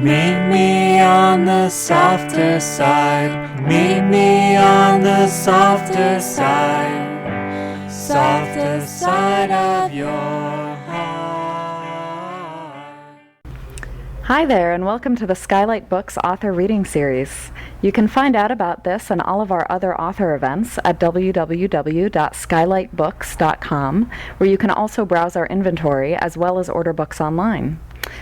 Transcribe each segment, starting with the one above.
Meet me on the softer side. Meet me on the softer side. Softer side of your heart. Hi there, and welcome to the Skylight Books author reading series. You can find out about this and all of our other author events at www.skylightbooks.com, where you can also browse our inventory as well as order books online.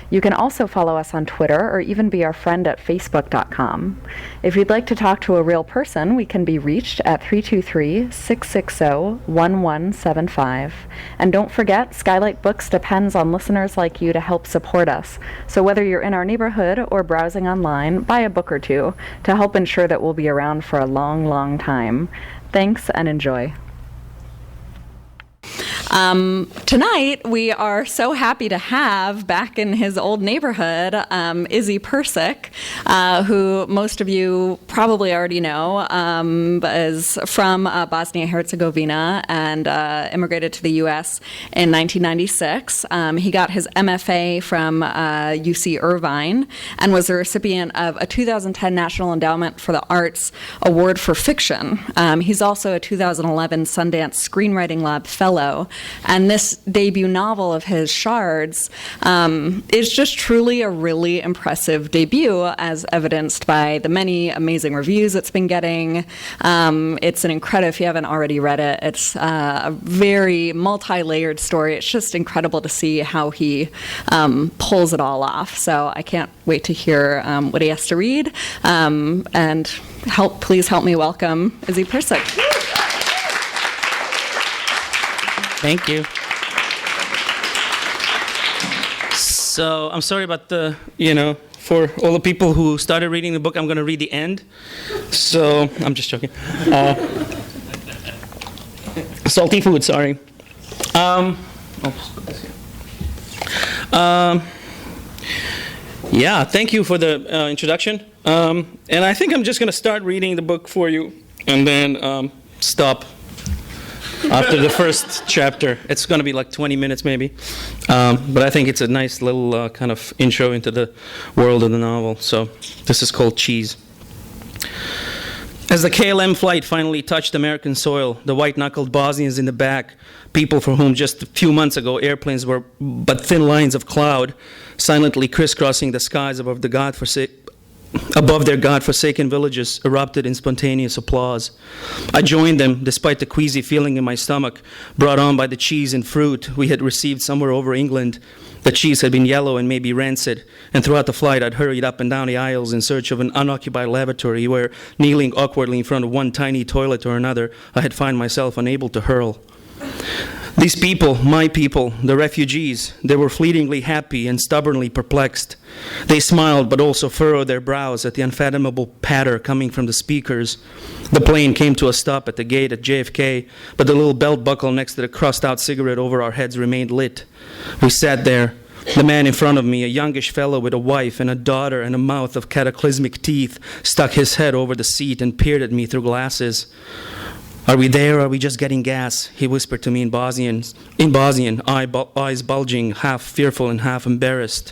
You can also follow us on Twitter or even be our friend at facebook.com. If you'd like to talk to a real person, we can be reached at 323-660-1175. And don't forget, Skylight Books depends on listeners like you to help support us. So whether you're in our neighborhood or browsing online, buy a book or two to help ensure that we'll be around for a long, long time. Thanks and enjoy. Tonight, we are so happy to have back in his old neighborhood, Ismet Prcic, who most of you probably already know, is from Bosnia Herzegovina and immigrated to the U.S. in 1996. He got his MFA from UC Irvine and was the recipient of a 2010 National Endowment for the Arts Award for Fiction. He's also a 2011 Sundance Screenwriting Lab Fellow. And this debut novel of his, Shards, is just truly a really impressive debut, as evidenced by the many amazing reviews it's been getting. It's an incredible, if you haven't already read it, it's a very multi-layered story. It's just incredible to see how he pulls it all off. So I can't wait to hear what he has to read. And please help me welcome Ismet Prcic. Thank you. So I'm sorry about for all the people who started reading the book, I'm going to read the end. So I'm just joking. Salty food, sorry. I'll just put this here. Yeah, thank you for the introduction. And I think I'm just going to start reading the book for you and then stop after the first chapter. It's going to be like 20 minutes maybe. But I think it's a nice little kind of intro into the world of the novel. So this is called Cheese. As the KLM flight finally touched American soil, the white-knuckled Bosnians in the back, people for whom just a few months ago airplanes were but thin lines of cloud, silently crisscrossing the skies above their God-forsaken villages, erupted in spontaneous applause. I joined them, despite the queasy feeling in my stomach, brought on by the cheese and fruit we had received somewhere over England. The cheese had been yellow and maybe rancid, and throughout the flight I'd hurried up and down the aisles in search of an unoccupied lavatory where, kneeling awkwardly in front of one tiny toilet or another, I had found myself unable to hurl. These people, my people, the refugees, they were fleetingly happy and stubbornly perplexed. They smiled but also furrowed their brows at the unfathomable patter coming from the speakers. The plane came to a stop at the gate at JFK, but the little belt buckle next to the crossed-out cigarette over our heads remained lit. We sat there. The man in front of me, a youngish fellow with a wife and a daughter and a mouth of cataclysmic teeth, stuck his head over the seat and peered at me through glasses. "Are we there, or are we just getting gas?" he whispered to me in Bosnian, eyes bulging, half fearful and half embarrassed.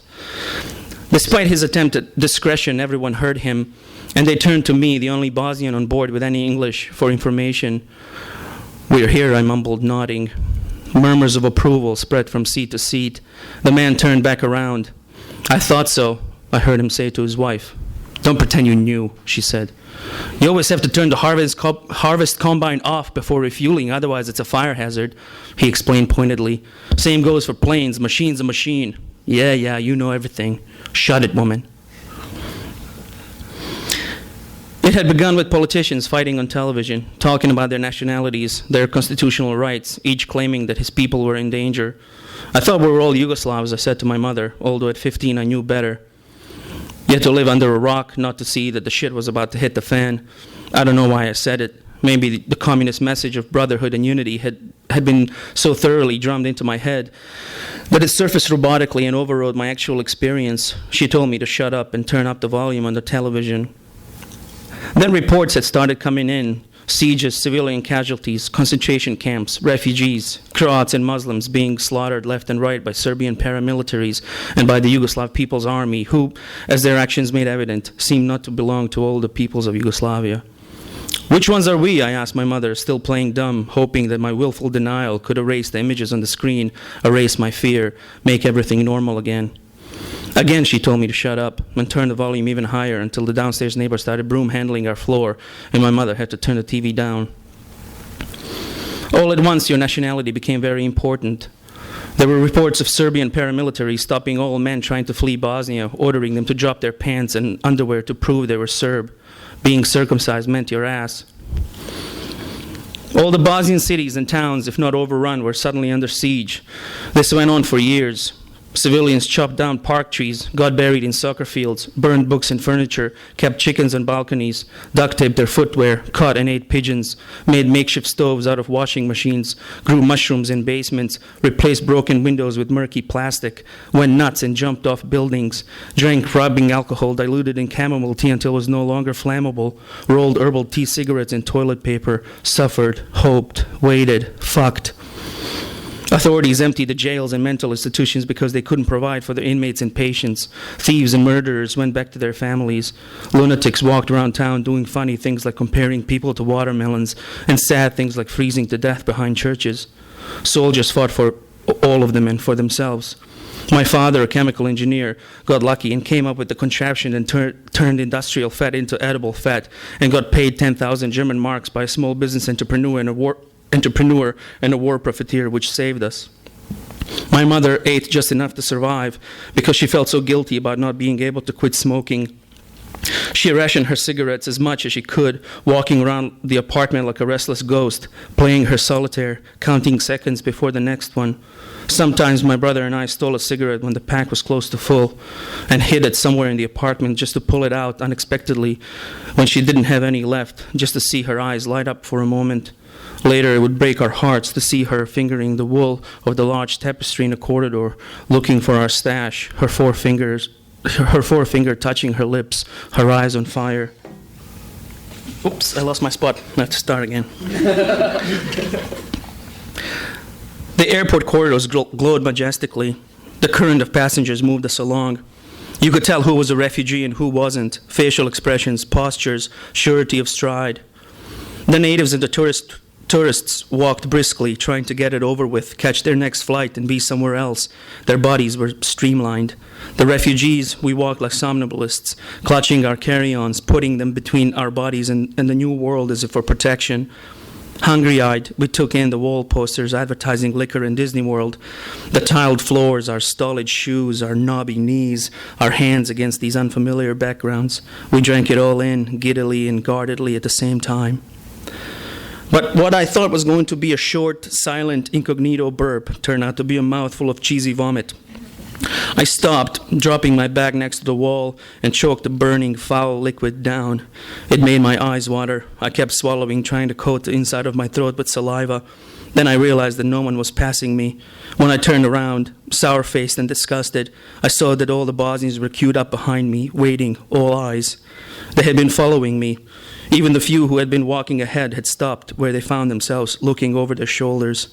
Despite his attempt at discretion, everyone heard him, and they turned to me, the only Bosnian on board with any English, for information. "We're here," I mumbled, nodding. Murmurs of approval spread from seat to seat. The man turned back around. "I thought so," I heard him say to his wife. "Don't pretend you knew," she said. "You always have to turn the harvest combine off before refueling, otherwise it's a fire hazard," he explained pointedly. "Same goes for planes. Machine's a machine." Yeah, you know everything. "Shut it, woman." It had begun with politicians fighting on television, talking about their nationalities, their constitutional rights, each claiming that his people were in danger. I thought we were all Yugoslavs, I said to my mother, although at 15 I knew better. You had to live under a rock not to see that the shit was about to hit the fan. I don't know why I said it. Maybe the communist message of brotherhood and unity had been so thoroughly drummed into my head that it surfaced robotically and overrode my actual experience. She told me to shut up and turn up the volume on the television. Then reports had started coming in, sieges, civilian casualties, concentration camps, refugees, Croats and Muslims being slaughtered left and right by Serbian paramilitaries and by the Yugoslav People's Army, who, as their actions made evident, seemed not to belong to all the peoples of Yugoslavia. Which ones are we? I asked my mother, still playing dumb, hoping that my willful denial could erase the images on the screen, erase my fear, make everything normal again. Again, she told me to shut up and turn the volume even higher until the downstairs neighbor started broom handling our floor, and my mother had to turn the TV down. All at once, your nationality became very important. There were reports of Serbian paramilitaries stopping all men trying to flee Bosnia, ordering them to drop their pants and underwear to prove they were Serb. Being circumcised meant your ass. All the Bosnian cities and towns, if not overrun, were suddenly under siege. This went on for years. Civilians chopped down park trees, got buried in soccer fields, burned books and furniture, kept chickens on balconies, duct taped their footwear, caught and ate pigeons, made makeshift stoves out of washing machines, grew mushrooms in basements, replaced broken windows with murky plastic, went nuts and jumped off buildings, drank rubbing alcohol diluted in chamomile tea until it was no longer flammable, rolled herbal tea cigarettes in toilet paper, suffered, hoped, waited, fucked. Authorities emptied the jails and mental institutions because they couldn't provide for their inmates and patients. Thieves and murderers went back to their families. Lunatics walked around town doing funny things like comparing people to watermelons and sad things like freezing to death behind churches. Soldiers fought for all of them and for themselves. My father, a chemical engineer, got lucky and came up with the contraption and turned industrial fat into edible fat and got paid 10,000 German marks by a small business entrepreneur and a war profiteer, which saved us. My mother ate just enough to survive because she felt so guilty about not being able to quit smoking. She rationed her cigarettes as much as she could, walking around the apartment like a restless ghost, playing her solitaire, counting seconds before the next one. Sometimes my brother and I stole a cigarette when the pack was close to full and hid it somewhere in the apartment just to pull it out unexpectedly when she didn't have any left, just to see her eyes light up for a moment. Later, it would break our hearts to see her fingering the wool of the large tapestry in the corridor, looking for our stash, her forefinger touching her lips, her eyes on fire. Oops, I lost my spot. I have to start again. The airport corridors glowed majestically. The current of passengers moved us along. You could tell who was a refugee and who wasn't. Facial expressions, postures, surety of stride. The natives and the tourists walked briskly, trying to get it over with, catch their next flight and be somewhere else. Their bodies were streamlined. The refugees, we walked like somnambulists, clutching our carry-ons, putting them between our bodies and the new world as if for protection. Hungry-eyed, we took in the wall posters advertising liquor in Disney World, the tiled floors, our stolid shoes, our knobby knees, our hands against these unfamiliar backgrounds. We drank it all in, giddily and guardedly at the same time. But what I thought was going to be a short, silent, incognito burp turned out to be a mouthful of cheesy vomit. I stopped, dropping my bag next to the wall, and choked the burning, foul liquid down. It made my eyes water. I kept swallowing, trying to coat the inside of my throat with saliva. Then I realized that no one was passing me. When I turned around, sour-faced and disgusted, I saw that all the Bosnians were queued up behind me, waiting, all eyes. They had been following me. Even the few who had been walking ahead had stopped where they found themselves, looking over their shoulders.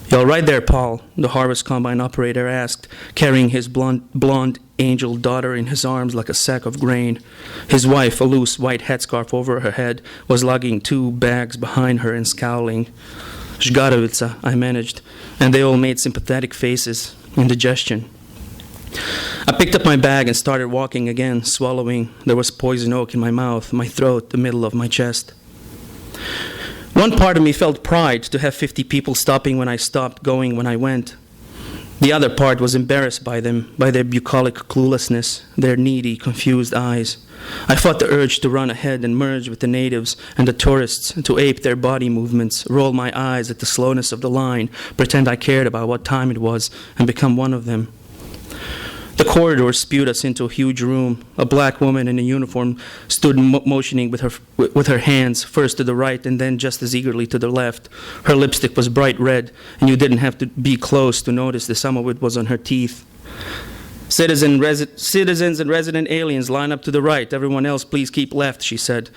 "You all right there, Paul?" the harvest combine operator asked, carrying his blonde angel daughter in his arms like a sack of grain. His wife, a loose white headscarf over her head, was lugging 2 bags behind her and scowling. "Zgarovica," I managed, and they all made sympathetic faces, indigestion. I picked up my bag and started walking again, swallowing. There was poison oak in my mouth, my throat, the middle of my chest. One part of me felt pride to have 50 people stopping when I stopped, going when I went. The other part was embarrassed by them, by their bucolic cluelessness, their needy, confused eyes. I fought the urge to run ahead and merge with the natives and the tourists, to ape their body movements, roll my eyes at the slowness of the line, pretend I cared about what time it was, and become one of them. The corridor spewed us into a huge room. A black woman in a uniform stood motioning with her hands, first to the right and then just as eagerly to the left. Her lipstick was bright red, and you didn't have to be close to notice that some of it was on her teeth. Citizens and resident aliens, line up to the right. Everyone else, please keep left, she said,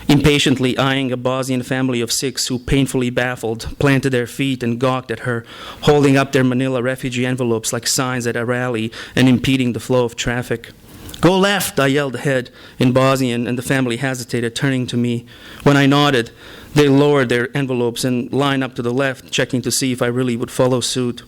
impatiently eyeing a Bosnian family of 6 who, painfully baffled, planted their feet and gawked at her, holding up their manila refugee envelopes like signs at a rally and impeding the flow of traffic. Go left, I yelled ahead in Bosnian, and the family hesitated, turning to me. When I nodded, they lowered their envelopes and lined up to the left, checking to see if I really would follow suit.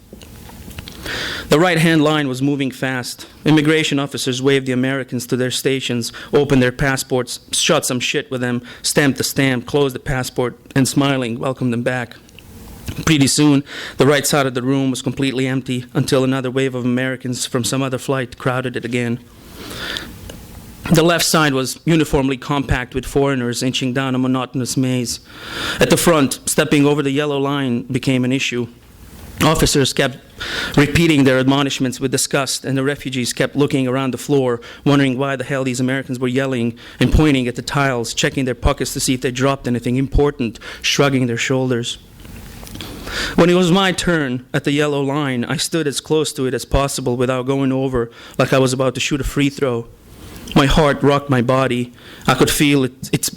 The right-hand line was moving fast. Immigration officers waved the Americans to their stations, opened their passports, shot some shit with them, stamped the stamp, closed the passport, and smiling, welcomed them back. Pretty soon, the right side of the room was completely empty until another wave of Americans from some other flight crowded it again. The left side was uniformly compact with foreigners inching down a monotonous maze. At the front, stepping over the yellow line became an issue. Officers kept repeating their admonishments with disgust, and the refugees kept looking around the floor, wondering why the hell these Americans were yelling and pointing at the tiles, checking their pockets to see if they dropped anything important, shrugging their shoulders. When it was my turn at the yellow line, I stood as close to it as possible without going over like I was about to shoot a free throw. My heart rocked my body. I could feel its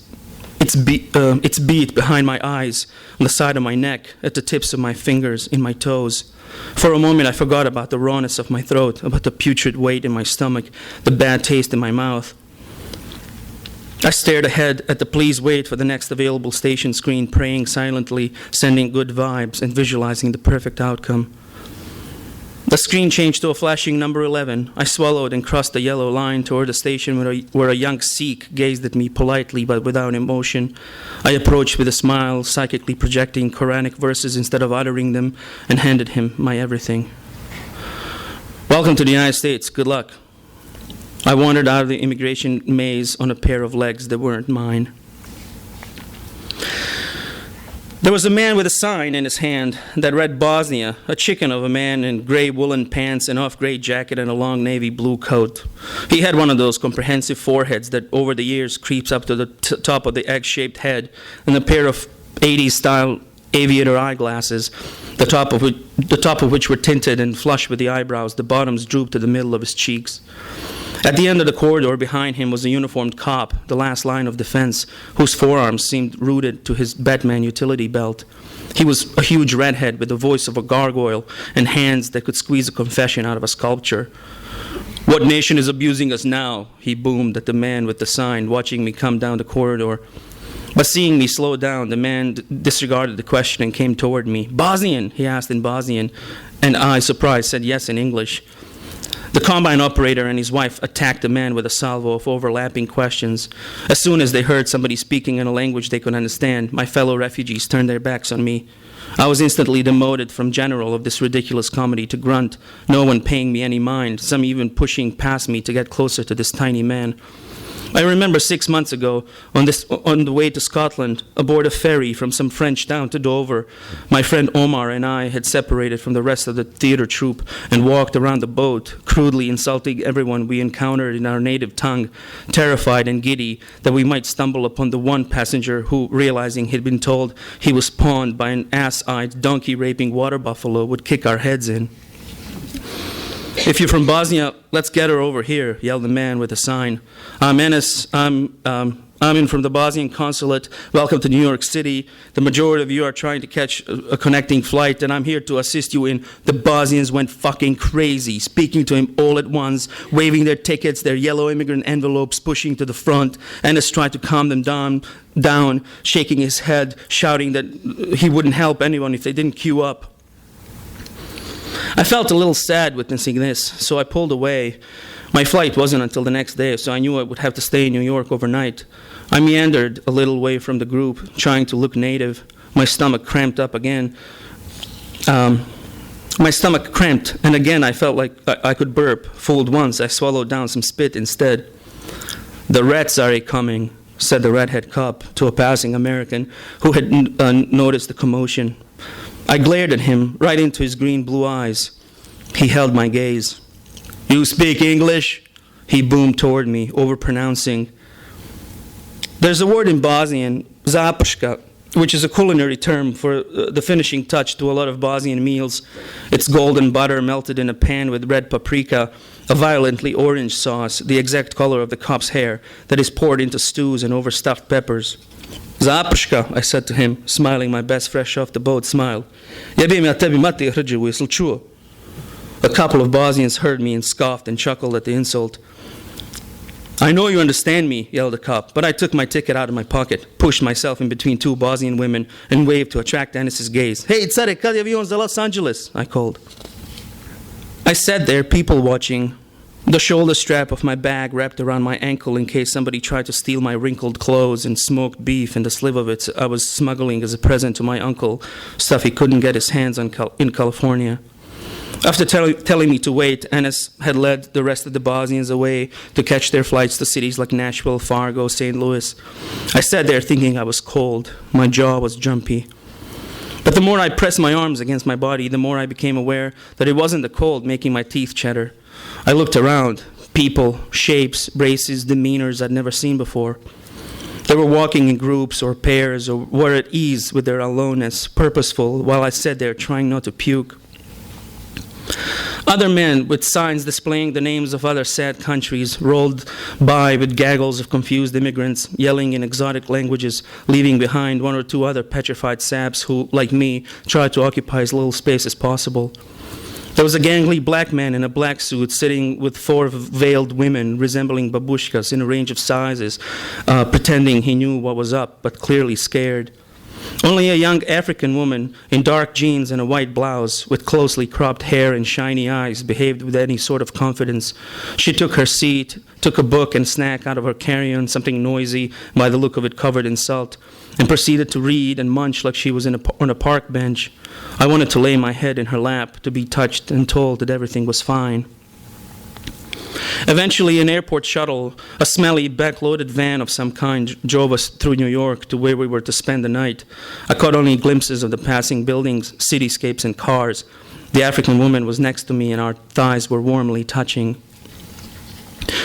beat behind my eyes, on the side of my neck, at the tips of my fingers, in my toes. For a moment, I forgot about the rawness of my throat, about the putrid weight in my stomach, the bad taste in my mouth. I stared ahead at the please wait for the next available station screen, praying silently, sending good vibes, and visualizing the perfect outcome. The screen changed to a flashing number 11. I swallowed and crossed the yellow line toward the station where a young Sikh gazed at me politely but without emotion. I approached with a smile, psychically projecting Quranic verses instead of uttering them, and handed him my everything. Welcome to the United States. Good luck. I wandered out of the immigration maze on a pair of legs that weren't mine. There was a man with a sign in his hand that read Bosnia, a chicken of a man in gray woolen pants, an off-gray jacket, and a long navy blue coat. He had one of those comprehensive foreheads that over the years creeps up to the top of the egg-shaped head, and a pair of 80s-style aviator eyeglasses, the top of which were tinted and flush with the eyebrows. The bottoms drooped to the middle of his cheeks. At the end of the corridor behind him was a uniformed cop, the last line of defense, whose forearms seemed rooted to his Batman utility belt. He was a huge redhead with the voice of a gargoyle and hands that could squeeze a confession out of a sculpture. What nation is abusing us now? He boomed at the man with the sign, watching me come down the corridor. But seeing me slow down, the man disregarded the question and came toward me. Bosnian, he asked in Bosnian, and I, surprised, said yes in English. The combine operator and his wife attacked the man with a salvo of overlapping questions. As soon as they heard somebody speaking in a language they could understand, my fellow refugees turned their backs on me. I was instantly demoted from general of this ridiculous comedy to grunt, no one paying me any mind, some even pushing past me to get closer to this tiny man. I remember 6 months ago, on the way to Scotland, aboard a ferry from some French town to Dover, my friend Omar and I had separated from the rest of the theater troupe and walked around the boat, crudely insulting everyone we encountered in our native tongue, terrified and giddy that we might stumble upon the one passenger who, realizing he'd been told he was pawned by an ass-eyed, donkey-raping water buffalo, would kick our heads in. If you're from Bosnia, let's get her over here, yelled the man with a sign. I'm Enes. I'm in from the Bosnian consulate. Welcome to New York City. The majority of you are trying to catch a connecting flight, and I'm here to assist you in the Bosnians went fucking crazy, speaking to him all at once, waving their tickets, their yellow immigrant envelopes pushing to the front. Enes tried to calm them down, shaking his head, shouting that he wouldn't help anyone if they didn't queue up. I felt a little sad witnessing this, so I pulled away. My flight wasn't until the next day, so I knew I would have to stay in New York overnight. I meandered a little way from the group, trying to look native. My stomach cramped up again. And again I felt like I could burp. Fooled once, I swallowed down some spit instead. The rats are coming, said the redhead cop to a passing American who had noticed the commotion. I glared at him, right into his green-blue eyes. He held my gaze. You speak English? He boomed toward me, overpronouncing. There's a word in Bosnian, zaprška, which is a culinary term for the finishing touch to a lot of Bosnian meals. It's golden butter melted in a pan with red paprika, a violently orange sauce, the exact color of the cop's hair, that is poured into stews and over stuffed peppers. Zaprška, I said to him, smiling my best fresh off the boat smile. Jebim ja tebi mati hrđevu, jesi li čuo? A couple of Bosnians heard me and scoffed and chuckled at the insult. I know you understand me, yelled the cop, but I took my ticket out of my pocket, pushed myself in between two Bosnian women, and waved to attract Anis's gaze. Hey, Care, kad je avion za Los Angeles? I called. I sat there, people watching, the shoulder strap of my bag wrapped around my ankle in case somebody tried to steal my wrinkled clothes and smoked beef and the slivovitz I was smuggling as a present to my uncle, stuff he couldn't get his hands on in California. After telling me to wait, Anis had led the rest of the Bosnians away to catch their flights to cities like Nashville, Fargo, St. Louis. I sat there thinking I was cold. My jaw was jumpy. But the more I pressed my arms against my body, the more I became aware that it wasn't the cold making my teeth chatter. I looked around. People, shapes, races, demeanors I'd never seen before. They were walking in groups or pairs or were at ease with their aloneness, purposeful, while I sat there trying not to puke. Other men with signs displaying the names of other sad countries rolled by with gaggles of confused immigrants, yelling in exotic languages, leaving behind one or two other petrified saps who, like me, tried to occupy as little space as possible. There was a gangly black man in a black suit sitting with four veiled women resembling babushkas in a range of sizes, pretending he knew what was up, but clearly scared. Only a young African woman in dark jeans and a white blouse with closely cropped hair and shiny eyes behaved with any sort of confidence. She took her seat, took a book and snack out of her carry-on, something noisy, by the look of it covered in salt, and proceeded to read and munch like she was on a park bench. I wanted to lay my head in her lap, to be touched and told that everything was fine. Eventually, an airport shuttle, a smelly, backloaded van of some kind, drove us through New York to where we were to spend the night. I caught only glimpses of the passing buildings, cityscapes, and cars. The African woman was next to me, and our thighs were warmly touching.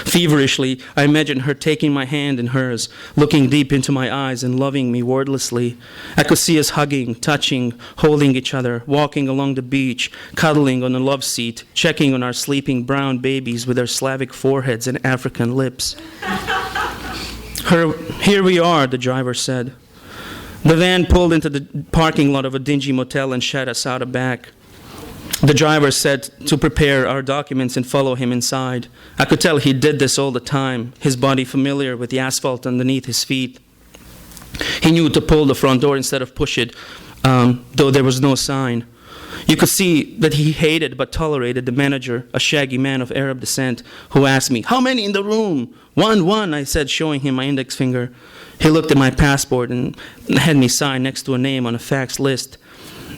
Feverishly, I imagined her taking my hand in hers, looking deep into my eyes and loving me wordlessly. I could see us hugging, touching, holding each other, walking along the beach, cuddling on a love seat, checking on our sleeping brown babies with their Slavic foreheads and African lips. Here we are, the driver said. The van pulled into the parking lot of a dingy motel and shut us out back. The driver said to prepare our documents and follow him inside. I could tell he did this all the time, his body familiar with the asphalt underneath his feet. He knew to pull the front door instead of push it, though there was no sign. You could see that he hated but tolerated the manager, a shaggy man of Arab descent, who asked me, "How many in the room?" One, I said, showing him my index finger. He looked at my passport and had me sign next to a name on a fax list.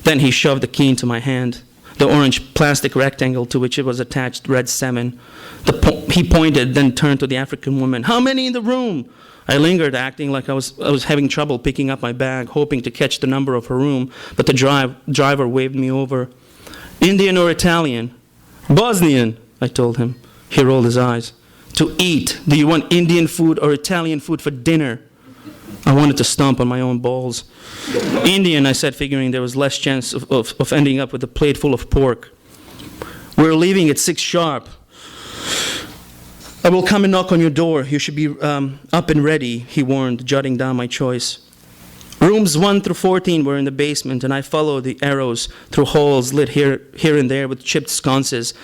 Then he shoved the key into my hand. The orange plastic rectangle to which it was attached read 7. He pointed, then turned to the African woman. "How many in the room?" I lingered, acting like I was having trouble picking up my bag, hoping to catch the number of her room, but the driver waved me over. "Indian or Italian?" "Bosnian," I told him. He rolled his eyes. "To eat. Do you want Indian food or Italian food for dinner?" I wanted to stomp on my own balls. "Indian," I said, figuring there was less chance of ending up with a plate full of pork. "We're leaving at 6 sharp. I will come and knock on your door. You should be up and ready," he warned, jotting down my choice. Rooms 1 through 14 were in the basement, and I followed the arrows through holes lit here and there with chipped sconces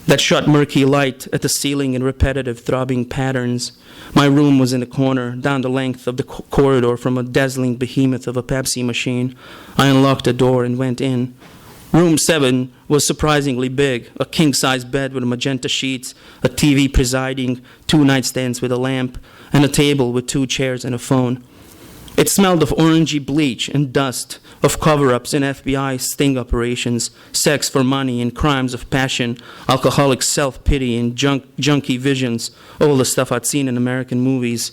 that shot murky light at the ceiling in repetitive throbbing patterns. My room was in the corner, down the length of the corridor from a dazzling behemoth of a Pepsi machine. I unlocked the door and went in. Room 7 was surprisingly big, a king-size bed with magenta sheets, a TV presiding, 2 nightstands with a lamp, and a table with 2 chairs and a phone. It smelled of orangey bleach and dust, of cover-ups and FBI sting operations, sex for money and crimes of passion, alcoholic self-pity and junky visions, all the stuff I'd seen in American movies.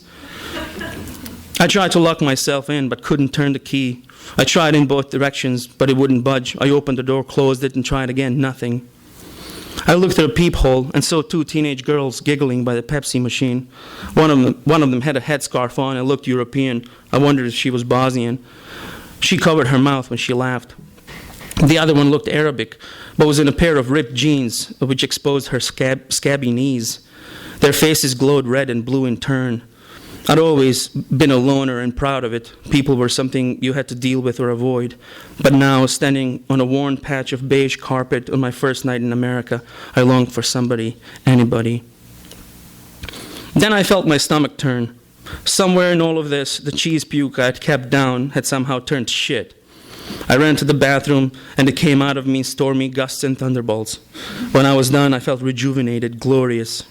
I tried to lock myself in, but couldn't turn the key. I tried in both directions, but it wouldn't budge. I opened the door, closed it, and tried again. Nothing. I looked through a peephole and saw two teenage girls giggling by the Pepsi machine. One of them had a headscarf on and looked European. I wondered if she was Bosnian. She covered her mouth when she laughed. The other one looked Arabic, but was in a pair of ripped jeans, which exposed her scabby knees. Their faces glowed red and blue in turn. I'd always been a loner and proud of it. People were something you had to deal with or avoid. But now, standing on a worn patch of beige carpet on my first night in America, I longed for somebody, anybody. Then I felt my stomach turn. Somewhere in all of this, the cheese puke I'd kept down had somehow turned shit. I ran to the bathroom, and it came out of me stormy gusts and thunderbolts. When I was done, I felt rejuvenated, glorious.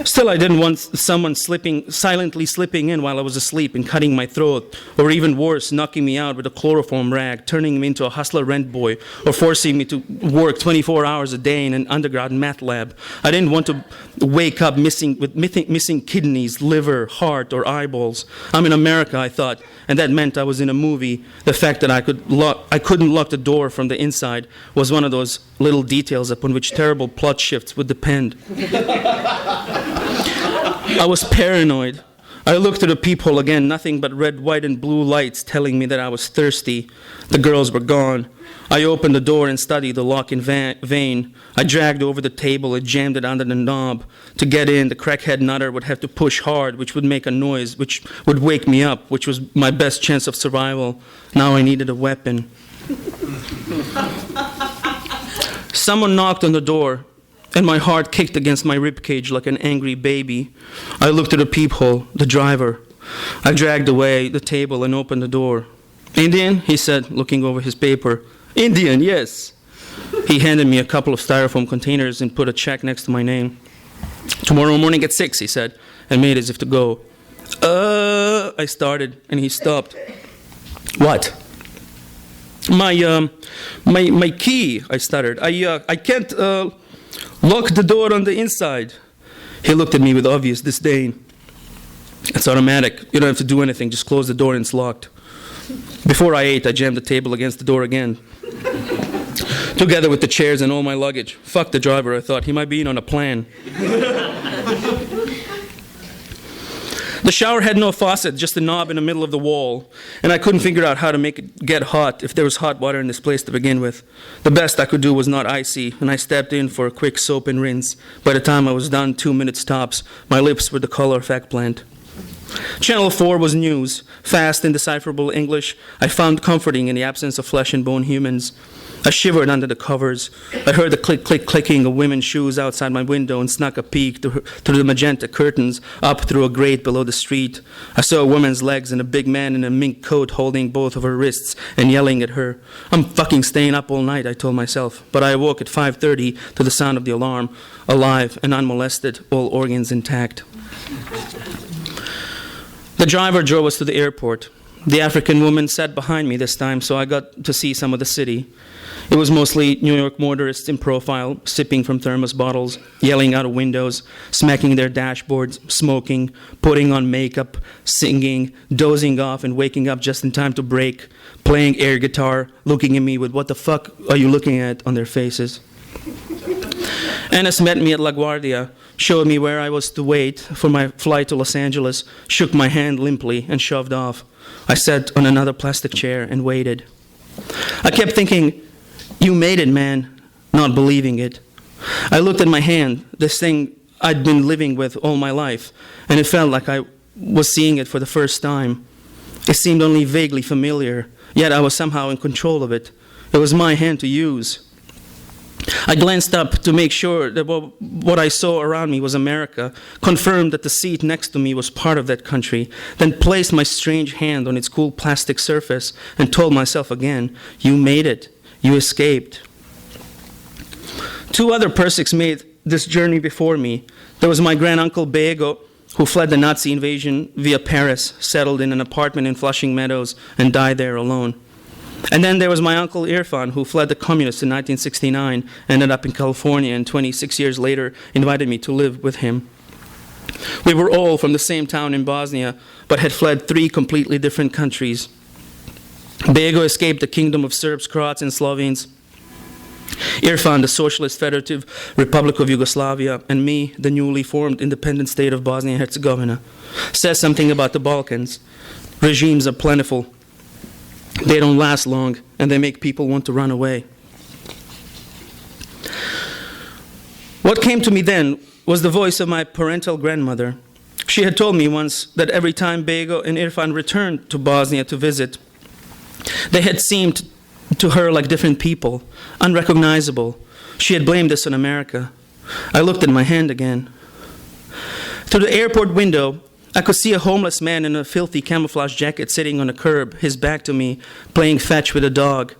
Still, I didn't want someone silently slipping in while I was asleep and cutting my throat, or even worse, knocking me out with a chloroform rag, turning me into a hustler rent boy, or forcing me to work 24 hours a day in an underground meth lab. I didn't want to wake up missing kidneys, liver, heart, or eyeballs. I'm in America, I thought, and that meant I was in a movie. The fact that I couldn't lock the door from the inside was one of those little details upon which terrible plot shifts would depend. I was paranoid. I looked through the peephole again, nothing but red, white, and blue lights telling me that I was thirsty. The girls were gone. I opened the door and studied the lock in vain. I dragged over the table and jammed it under the knob. To get in, the crackhead nutter would have to push hard, which would make a noise, which would wake me up, which was my best chance of survival. Now I needed a weapon. Someone knocked on the door, and my heart kicked against my ribcage like an angry baby. I looked at the peephole, the driver. I dragged away the table and opened the door. "Indian?" he said, looking over his paper. "Indian, yes." He handed me a couple of styrofoam containers and put a check next to my name. "Tomorrow morning at 6, he said, and made as if to go. I started, and he stopped. "What?" My key," I stuttered. I can't lock the door on the inside." He looked at me with obvious disdain. "It's automatic. You don't have to do anything. Just close the door and it's locked." Before I ate, I jammed the table against the door again, together with the chairs and all my luggage. Fuck the driver, I thought. He might be in on a plan. The shower had no faucet, just a knob in the middle of the wall, and I couldn't figure out how to make it get hot if there was hot water in this place to begin with. The best I could do was not icy, and I stepped in for a quick soap and rinse. By the time I was done, 2 minutes tops, my lips were the color of eggplant. Channel 4 was news, fast, indecipherable English. I found comforting in the absence of flesh and bone humans. I shivered under the covers. I heard the clicking of women's shoes outside my window and snuck a peek through the magenta curtains up through a grate below the street. I saw a woman's legs and a big man in a mink coat holding both of her wrists and yelling at her. "I'm fucking staying up all night," I told myself. But I awoke at 5:30 to the sound of the alarm, alive and unmolested, all organs intact. The driver drove us to the airport. The African woman sat behind me this time, so I got to see some of the city. It was mostly New York motorists in profile, sipping from thermos bottles, yelling out of windows, smacking their dashboards, smoking, putting on makeup, singing, dozing off and waking up just in time to brake, playing air guitar, looking at me with "what the fuck are you looking at" on their faces. Ennis met me at LaGuardia, showed me where I was to wait for my flight to Los Angeles, shook my hand limply, and shoved off. I sat on another plastic chair and waited. I kept thinking, "You made it, man," not believing it. I looked at my hand, this thing I'd been living with all my life, and it felt like I was seeing it for the first time. It seemed only vaguely familiar, yet I was somehow in control of it. It was my hand to use. I glanced up to make sure that what I saw around me was America, confirmed that the seat next to me was part of that country, then placed my strange hand on its cool plastic surface and told myself again, "You made it. You escaped." 2 other Prcics made this journey before me. There was my granduncle Bego, who fled the Nazi invasion via Paris, settled in an apartment in Flushing Meadows, and died there alone. And then there was my uncle Irfan, who fled the communists in 1969, ended up in California, and 26 years later invited me to live with him. We were all from the same town in Bosnia, but had fled 3 completely different countries. Bego escaped the kingdom of Serbs, Croats, and Slovenes. Irfan, the Socialist Federative Republic of Yugoslavia, and me, the newly formed independent state of Bosnia and Herzegovina, says something about the Balkans. Regimes are plentiful. They don't last long, and they make people want to run away. What came to me then was the voice of my parental grandmother. She had told me once that every time Bego and Irfan returned to Bosnia to visit, they had seemed to her like different people, unrecognizable. She had blamed this on America. I looked at my hand again. Through the airport window, I could see a homeless man in a filthy camouflage jacket sitting on a curb, his back to me, playing fetch with a dog.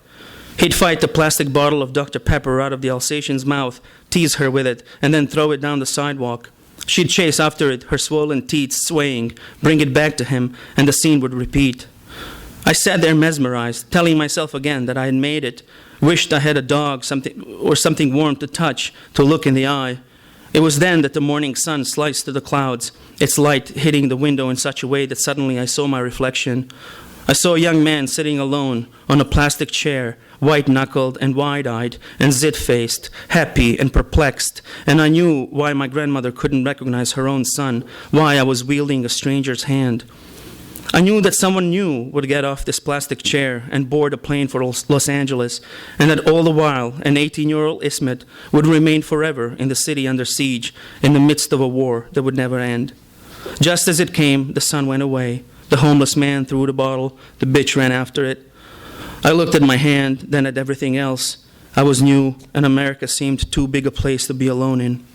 He'd fight the plastic bottle of Dr. Pepper out of the Alsatian's mouth, tease her with it, and then throw it down the sidewalk. She'd chase after it, her swollen teeth swaying, bring it back to him, and the scene would repeat. I sat there mesmerized, telling myself again that I had made it, wished I had a dog, something warm to touch, to look in the eye. It was then that the morning sun sliced through the clouds, its light hitting the window in such a way that suddenly I saw my reflection. I saw a young man sitting alone on a plastic chair, white-knuckled and wide-eyed and zit-faced, happy and perplexed, and I knew why my grandmother couldn't recognize her own son, why I was wielding a stranger's hand. I knew that someone new would get off this plastic chair and board a plane for Los Angeles, and that all the while an 18-year-old Ismet would remain forever in the city under siege in the midst of a war that would never end. Just as it came, the sun went away. The homeless man threw the bottle. The bitch ran after it. I looked at my hand, then at everything else. I was new, and America seemed too big a place to be alone in.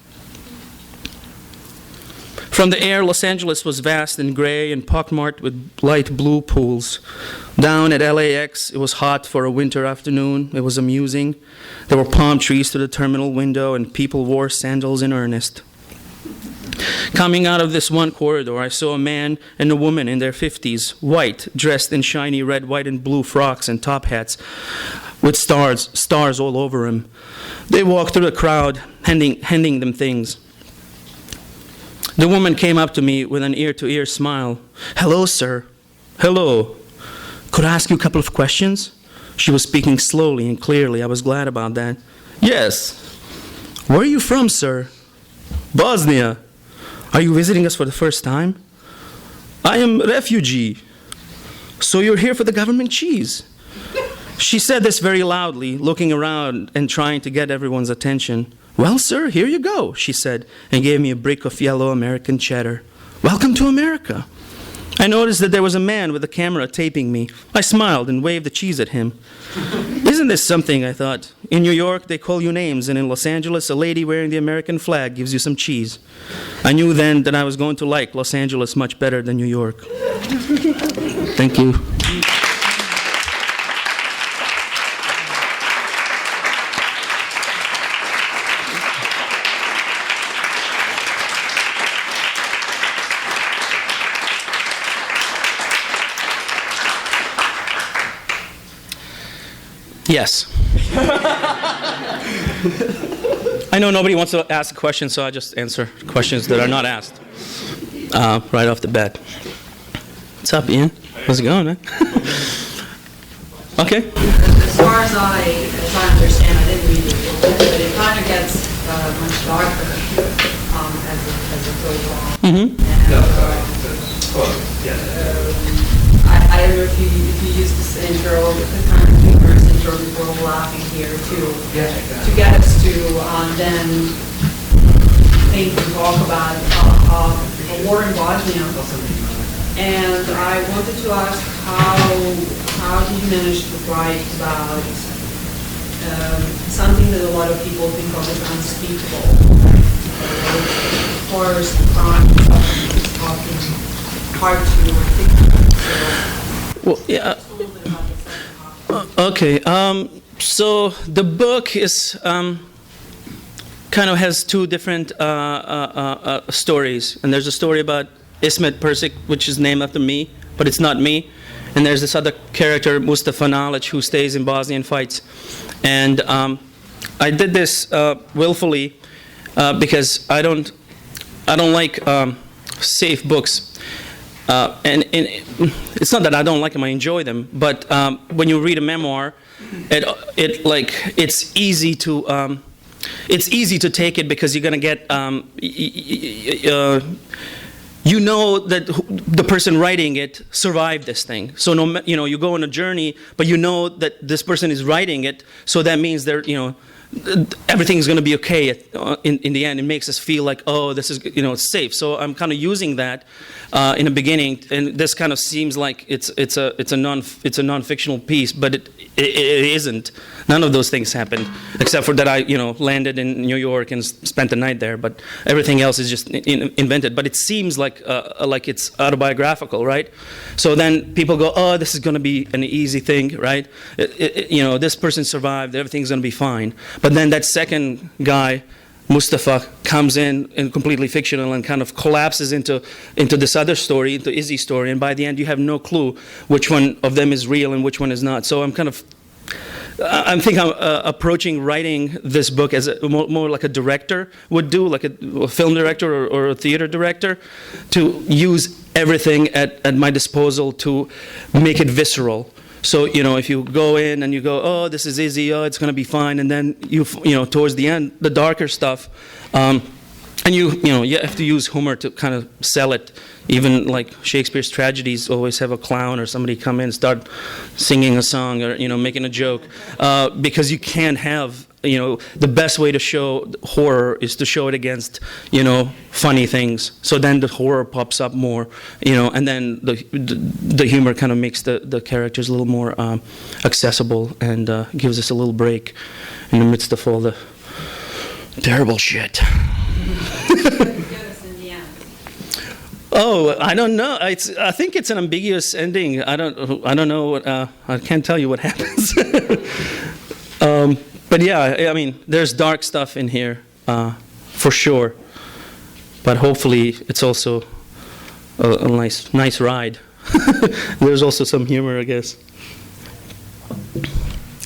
From the air, Los Angeles was vast and gray and pockmarked with light blue pools. Down at LAX, it was hot for a winter afternoon. It was amusing. There were palm trees to the terminal window, and people wore sandals in earnest. Coming out of this one corridor, I saw a man and a woman in their 50s, white, dressed in shiny red, white, and blue frocks and top hats with stars all over them. They walked through the crowd, handing them things. The woman came up to me with an ear-to-ear smile. "Hello, sir." "Hello. Could I ask you a couple of questions?" She was speaking slowly and clearly. I was glad about that. "Yes." "Where are you from, sir?" "Bosnia." "Are you visiting us for the first time?" "I am a refugee." "So you're here for the government cheese?" She said this very loudly, looking around and trying to get everyone's attention. "Well, sir, here you go," she said, and gave me a brick of yellow American cheddar. "Welcome to America." I noticed that there was a man with a camera taping me. I smiled and waved the cheese at him. Isn't this something, I thought. In New York, they call you names, and in Los Angeles, a lady wearing the American flag gives you some cheese. I knew then that I was going to like Los Angeles much better than New York. Thank you. Yes. I know nobody wants to ask a question, so I just answer questions that are not asked right off the bat. What's up, Ian? How's it going, man? Okay. As far as I understand, I didn't read it, but it kind of gets much darker as it goes on. Mm-hmm. I don't know if you use this intro, the kind of humorous intro that we're all laughing here to get us to then think and talk about a war in Bosnia. And I wanted to ask how did you manage to write about something that a lot of people think of as unspeakable, like horrors and crime, it's often hard to articulate. Well, yeah. Okay. So the book is kind of has two different stories, and there's a story about Ismet Prcic, which is named after me, but it's not me. And there's this other character, Mustafa Nalic, who stays in Bosnia and fights. And I did this willfully because I don't like safe books. and it's not that I don't like them, I enjoy them, but when you read a memoir, it's easy to take it because you're going to get, you know that the person writing it survived this thing. So you go on a journey, but you know that this person is writing it, so that means everything's going to be okay in the end. It makes us feel like, oh, this is, it's safe. So I'm kind of using that in the beginning, and this kind of seems like it's a non-fictional piece, but it isn't. None of those things happened, except for that I landed in New York and spent the night there. But everything else is just invented. But it seems like it's autobiographical, right? So then people go, oh, this is going to be an easy thing, right? This person survived. Everything's going to be fine. But then that second guy, Mustafa, comes in and completely fictional and kind of collapses into this other story, into Izzy's story, and by the end you have no clue which one of them is real and which one is not. So I'm approaching writing this book as more like a director would do, like a film director or a theater director, to use everything at my disposal to make it visceral. So, if you go in and you go, oh, this is Izzy, oh, it's going to be fine, and then towards the end, the darker stuff, and you have to use humor to kind of sell it. Even like Shakespeare's tragedies always have a clown or somebody come in and start singing a song or making a joke, because you can't have the best way to show horror is to show it against funny things. So then the horror pops up more, and then the humor kind of makes the characters a little more accessible and gives us a little break in the midst of all the terrible shit. Oh, I don't know. I think it's an ambiguous ending. I don't know what. I can't tell you what happens. But yeah, I mean, there's dark stuff in here, for sure. But hopefully, it's also a nice ride. There's also some humor, I guess.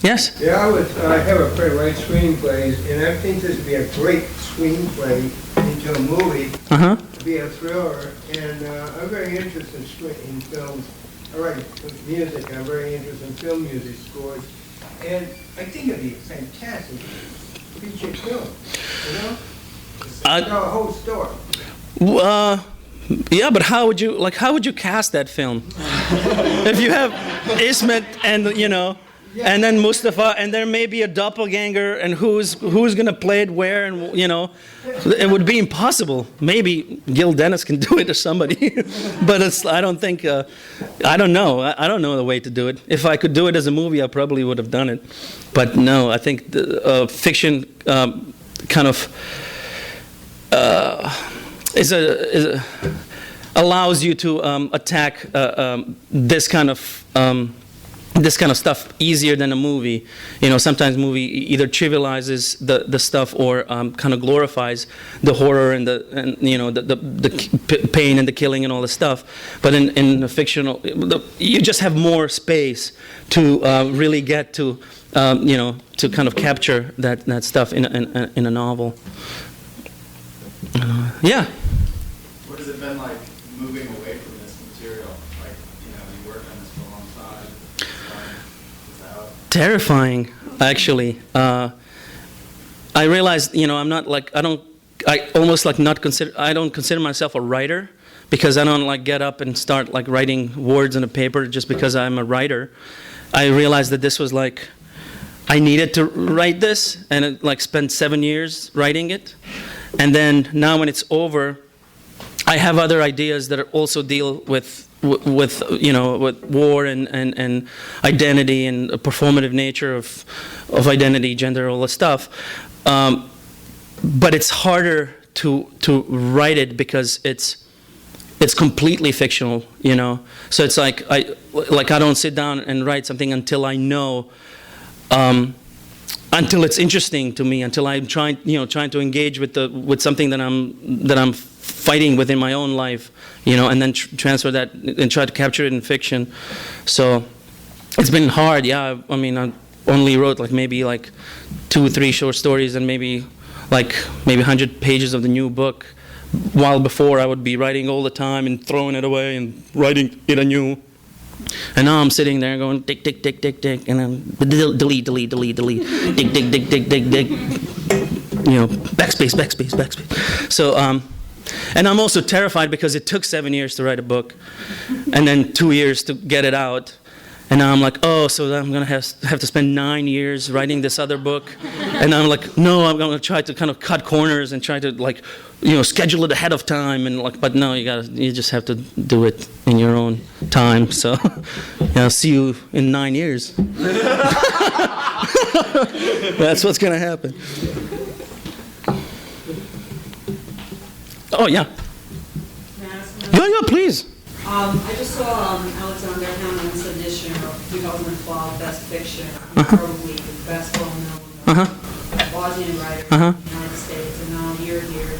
Yes? Yeah, I have a friend write screenplays, and I think this would be a great screenplay into a movie. Uh-huh. To be a thriller, and I'm very interested in films. I write music. I'm very interested in film music scores, and I think it'd be a fantastic feature film. Tell a whole story. Yeah, but how would you cast that film? If you have Ismet and and then Mustafa, and there may be a doppelganger, and who's going to play it where, and it would be impossible. Maybe Gil Dennis can do it or somebody, but I don't think. I don't know. I don't know the way to do it. If I could do it as a movie, I probably would have done it. But no, I think the fiction kind of allows you to attack this kind of stuff easier than a movie. Sometimes movie either trivializes the stuff or kind of glorifies the horror and the pain and the killing and all the stuff. But in a fictional, you just have more space to really get to to kind of capture that stuff in a novel. Yeah. What has it been like moving away from this material? Like, you worked on this for a long time. Terrifying, actually. I realized, I'm not like, I don't consider myself a writer, because I don't get up and start writing words on a paper just because I'm a writer. I realized that this was I needed to write this, and it spent 7 years writing it. And then now when it's over, I have other ideas that also deal with war and identity and a performative nature of identity, gender, all this stuff. But it's harder to write it because it's completely fictional, So it's I don't sit down and write something until I know. Until it's interesting to me, until I'm trying to engage with something that I'm fighting within my own life, and then transfer that and try to capture it in fiction. So it's been hard. Yeah, I mean, I only wrote maybe 2 or 3 short stories and maybe 100 pages of the new book, while before I would be writing all the time and throwing it away and writing it anew. And now I'm sitting there going tick, tick, tick, tick, tick, and then delete, delete, delete, delete, tick, tick, tick, tick, tick, tick, backspace, backspace, backspace. So, and I'm also terrified because it took 7 years to write a book, and then 2 years to get it out. And now I'm like, oh, so I'm going to have to spend 9 years writing this other book. And I'm like, no, I'm going to try to kind of cut corners and try to, like, schedule it ahead of time. And like, but no, you just have to do it in your own time. So, I'll see you in 9 years. That's what's going to happen. Oh, yeah. May I ask Yeah, please. I just saw Alexander Hammond's edition of 2012 Best Fiction, probably the best well-known Bosnian writer in the United States, and now you're here. And,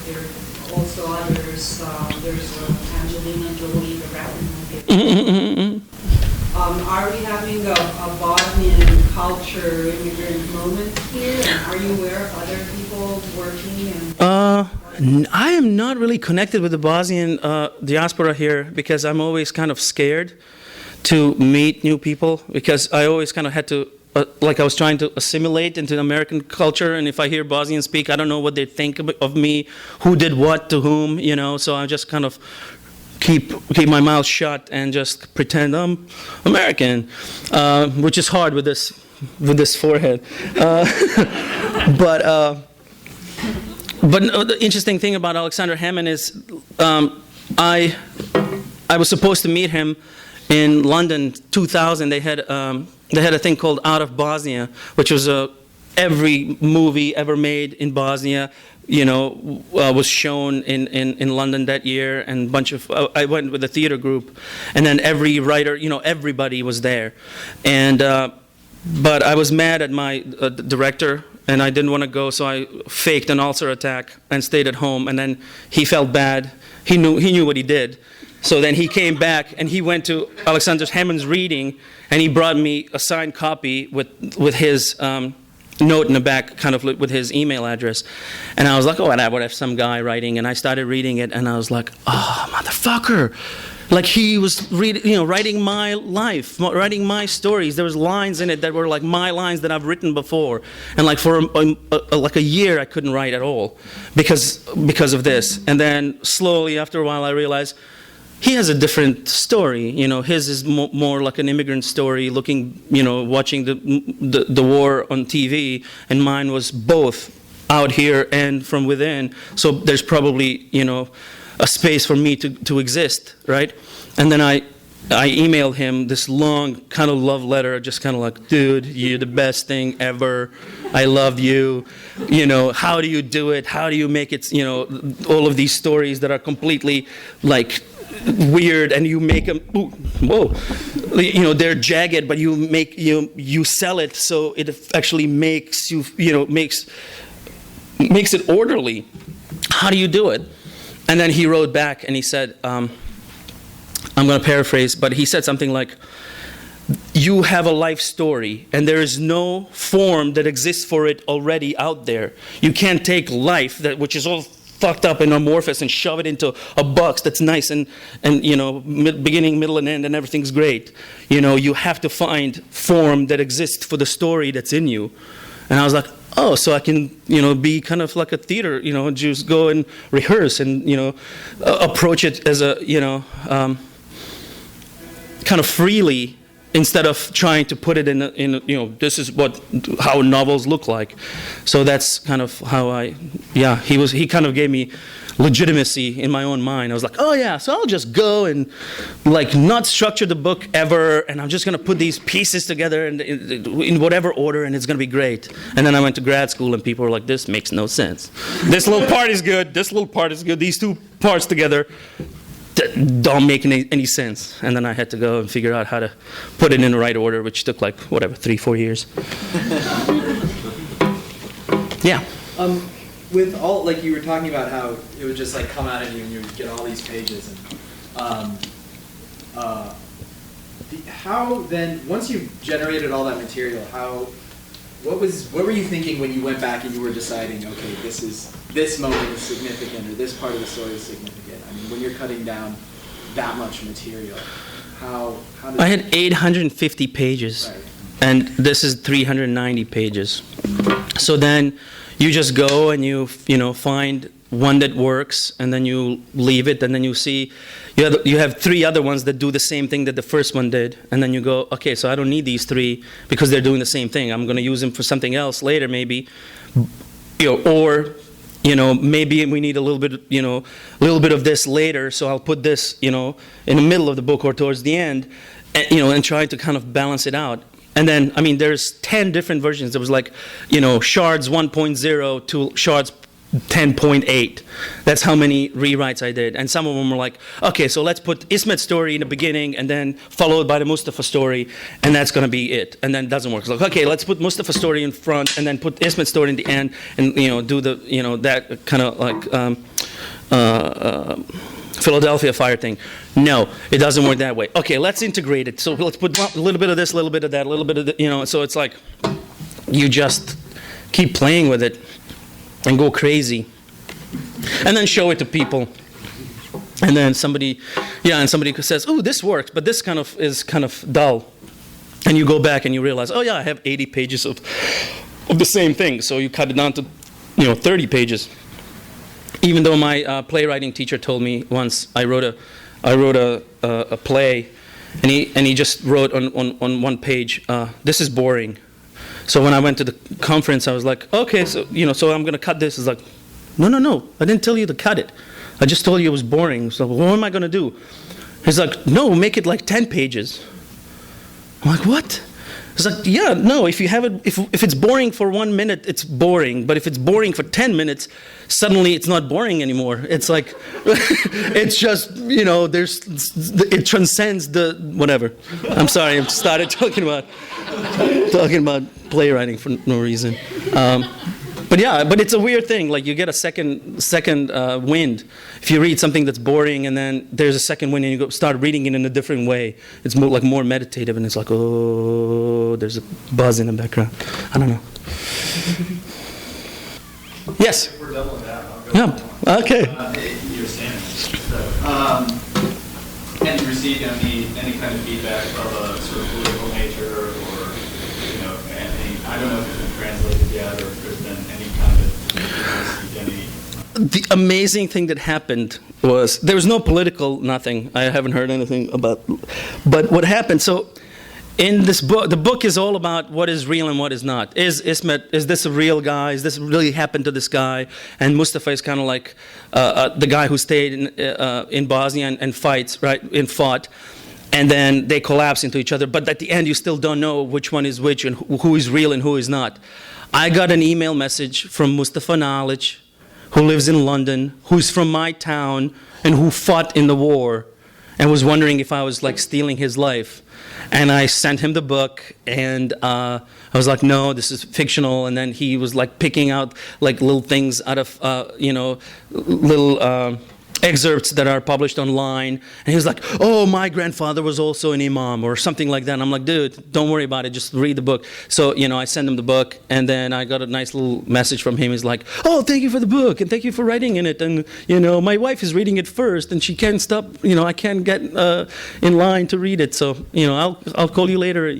there are also others. There's Angelina Jolie, the rapper movie. Are we having a Bosnian culture immigrant moment here? And are you aware of other people working? I am not really connected with the Bosnian diaspora here because I'm always kind of scared to meet new people because I always kind of had to, I was trying to assimilate into American culture, and if I hear Bosnian speak, I don't know what they think of me, who did what to whom, so I just kind of keep my mouth shut and just pretend I'm American, which is hard with this forehead. But the interesting thing about Alexander Hammond is I was supposed to meet him in London 2000. They had a thing called Out of Bosnia, which was every movie ever made in Bosnia, was shown in London that year, and a bunch of I went with a theater group, and then every writer, everybody was there, and but I was mad at my director. And I didn't want to go, so I faked an ulcer attack and stayed at home. And then he felt bad. He knew what he did. So then he came back and he went to Alexander Hammond's reading, and he brought me a signed copy with his note in the back, kind of with his email address. And I was like, oh, what if some guy writing? And I started reading it, and I was like, oh, motherfucker. Like he was writing my life, writing my stories. There was lines in it that were like my lines that I've written before, and like for like a year I couldn't write at all because of this. And then slowly after a while I realized he has a different story. His is more like an immigrant story, looking, watching the war on TV, and mine was both out here and from within. So there's probably a space for me to exist, right? And then I emailed him this long kind of love letter, just kind of like, dude, you're the best thing ever. I love you. How do you do it? How do you make it, all of these stories that are completely like weird, and you make them, they're jagged, but you sell it so it actually makes makes it orderly. How do you do it? And then he wrote back and he said, I'm going to paraphrase, but he said something like, you have a life story, and there is no form that exists for it already out there. You can't take life, which is all fucked up and amorphous, and shove it into a box that's nice and beginning, middle, and end, and everything's great. You have to find form that exists for the story that's in you. And I was like, oh, so I can, be kind of like a theater, just go and rehearse and, approach it as a, kind of freely, instead of trying to put it in this is how novels look like. So that's kind of how he kind of gave me legitimacy in my own mind. I was like, oh yeah, so I'll just go and like not structure the book ever, and I'm just going to put these pieces together in whatever order, and it's going to be great. And then I went to grad school, and people were like, this makes no sense. This little part is good, this little part is good, these two parts together don't make any sense. And then I had to go and figure out how to put it in the right order, which took like, 3-4 years. Yeah. With all, like you were talking about how it would just like come out of you and you would get all these pages, and how then, once you generated all that material, what were you thinking when you went back and you were deciding, okay, this is this moment is significant or this part of the story is significant? I mean, when you're cutting down that much material, how does I had 850 pages, Right. and this is 390 pages. So then you just go and you find one that works, and then you leave it, and then you see you have 3 other ones that do the same thing that the first one did, and then you go, okay, so I don't need these 3 because they're doing the same thing. I'm going to use them for something else later, maybe, or maybe we need a little bit of this later, so I'll put this, in the middle of the book or towards the end, and try to kind of balance it out. And then, I mean, there's 10 different versions. There was like, Shards 1.0 to Shards 10.8. That's how many rewrites I did. And some of them were like, okay, so let's put Ismet's story in the beginning and then followed by the Mustafa story, and that's going to be it. And then it doesn't work. It's like, okay, let's put Mustafa's story in front and then put Ismet's story in the end, and do the, that kind of like Philadelphia Fire thing. No, it doesn't work that way. Okay, let's integrate it. So let's put a little bit of this, a little bit of that, a little bit of the, so it's like you just keep playing with it and go crazy, and then show it to people, and then somebody says, "Oh, this works, but this is kind of dull," and you go back and you realize, "Oh yeah, I have 80 pages of the same thing," so you cut it down to 30 pages. Even though my playwriting teacher told me once, I wrote a play, and he just wrote on one page, "This is boring." So when I went to the conference, I was like, okay, so I'm going to cut this. It's like, no, I didn't tell you to cut it. I just told you it was boring. So what am I going to do? He's like, no, make it like 10 pages. I'm like, what? It's like, yeah, no, if you have it, if it's boring for 1 minute, it's boring. But if it's boring for 10 minutes, suddenly it's not boring anymore. It's like, it's just, it transcends the whatever. I'm sorry, I started talking about playwriting for no reason. But it's a weird thing. Like you get a second wind if you read something that's boring, and then there's a second wind, and you start reading it in a different way. It's more meditative, and it's like, oh, there's a buzz in the background. I don't know. Yes. If we're doubling that, I'll go. Yeah. Okay. You're standing. So, and you received any kind of feedback of a sort of political nature, or I don't know if it's been translated yet, or if there's been any kind of The amazing thing that happened was there was no political nothing. I haven't heard anything about. But what happened? So in this book, the book is all about what is real and what is not. Is this a real guy? Is this really happened to this guy? And Mustafa is kind of like the guy who stayed in Bosnia and fought. And then they collapse into each other. But at the end, you still don't know which one is which and who is real and who is not. I got an email message from Mustafa Knowledge, who lives in London, who's from my town, and who fought in the war, and was wondering if I was like stealing his life. And I sent him the book, and I was like, no, this is fictional. And then he was like picking out like little things out of, little excerpts that are published online. And he was like, oh, my grandfather was also an imam, or something like that. And I'm like, dude, don't worry about it. Just read the book. So, I sent him the book, and then I got a nice little message from him. He's like, oh, thank you for the book, and thank you for writing in it. And, my wife is reading it first, and she can't stop, I can't get in line to read it. So, I'll call you later,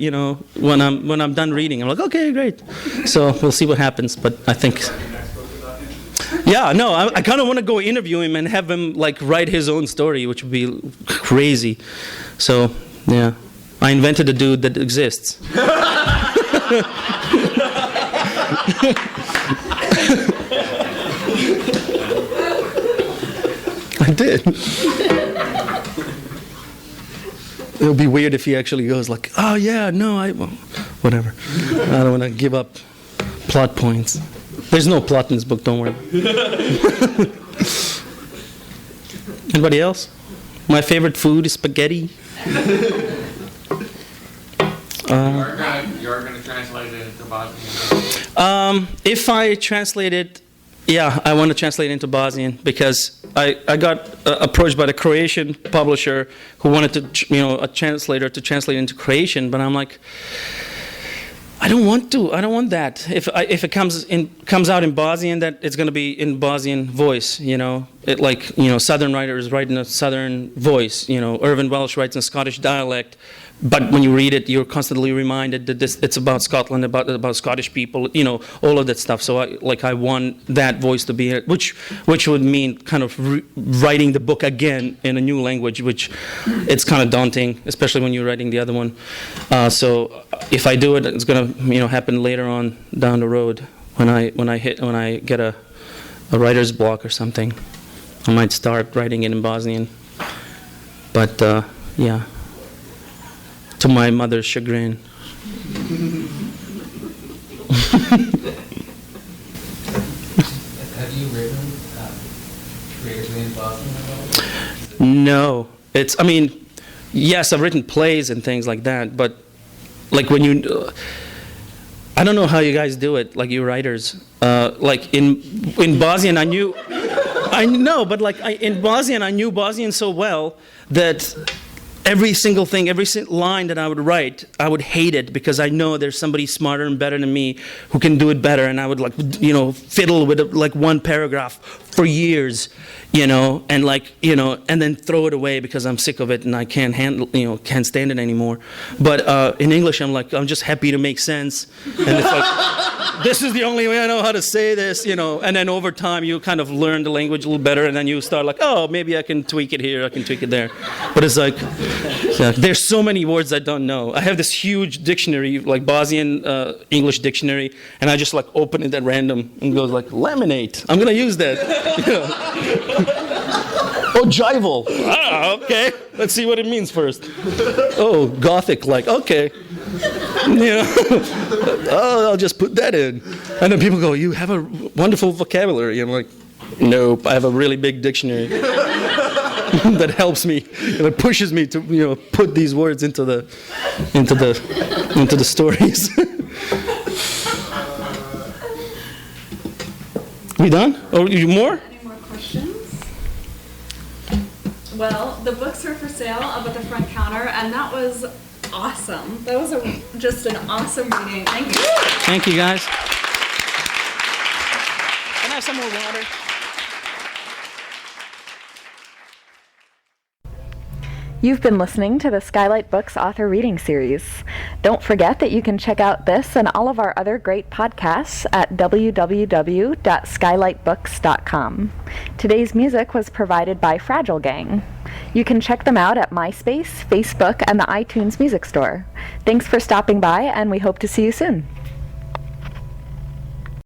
when I'm done reading. I'm like, okay, great. So we'll see what happens. But I think... Yeah, no, I kind of want to go interview him and have him like write his own story, which would be crazy. So, yeah, I invented a dude that exists. I did. It'll be weird if he actually goes like, oh yeah, no, whatever. I don't want to give up plot points. There's no plot in this book, don't worry. Anybody else? My favorite food is spaghetti. You're going to translate it into Bosnian? If I translate it, yeah, I want to translate it into Bosnian, because I got approached by the Croatian publisher who wanted to, a translator to translate it into Croatian, but I'm like, I don't want to. I don't want that. If it comes out in Bosnian, that it's going to be in Bosnian voice. Southern writers write in a Southern voice. Irvin Welsh writes in Scottish dialect. But when you read it, you're constantly reminded that it's about Scotland, about Scottish people, all of that stuff. So I want that voice to be, which would mean kind of writing the book again in a new language, which it's kind of daunting, especially when you're writing the other one. So if I do it, it's gonna happen later on down the road when I get a writer's block or something. I might start writing it in Bosnian. But yeah. To my mother's chagrin. Have you written creatively in Bosnian at all? No. Yes, I've written plays and things like that, but when you... I don't know how you guys do it, you writers. In Bosnian, I knew... I know, but in Bosnian, I knew Bosnian so well that... Every single thing, every line that I would write, I would hate it because I know there's somebody smarter and better than me who can do it better, and I would fiddle with one paragraph for years, and then throw it away because I'm sick of it and I can't handle, can't stand it anymore. But in English, I'm just happy to make sense, and it's this is the only way I know how to say this, and then over time you kind of learn the language a little better, and then you start oh, maybe I can tweak it here, I can tweak it there, but it's there's so many words I don't know. I have this huge dictionary, Bosnian English dictionary, and I just open it at random and goes laminate. I'm gonna use that. Ogival. Okay. Let's see what it means first. Oh, Gothic. Okay. Oh, I'll just put that in. And then people go, "You have a wonderful vocabulary." I'm like, "Nope. I have a really big dictionary." That helps me, and it pushes me to put these words into the stories. We done? Or you more? Any more questions? Well, the books are for sale up at the front counter, and that was awesome. That was just an awesome reading. Thank you. Thank you, guys. Can I have some more water? You've been listening to the Skylight Books author reading series. Don't forget that you can check out this and all of our other great podcasts at www.skylightbooks.com. Today's music was provided by Fragile Gang. You can check them out at MySpace, Facebook, and the iTunes Music Store. Thanks for stopping by, and we hope to see you soon.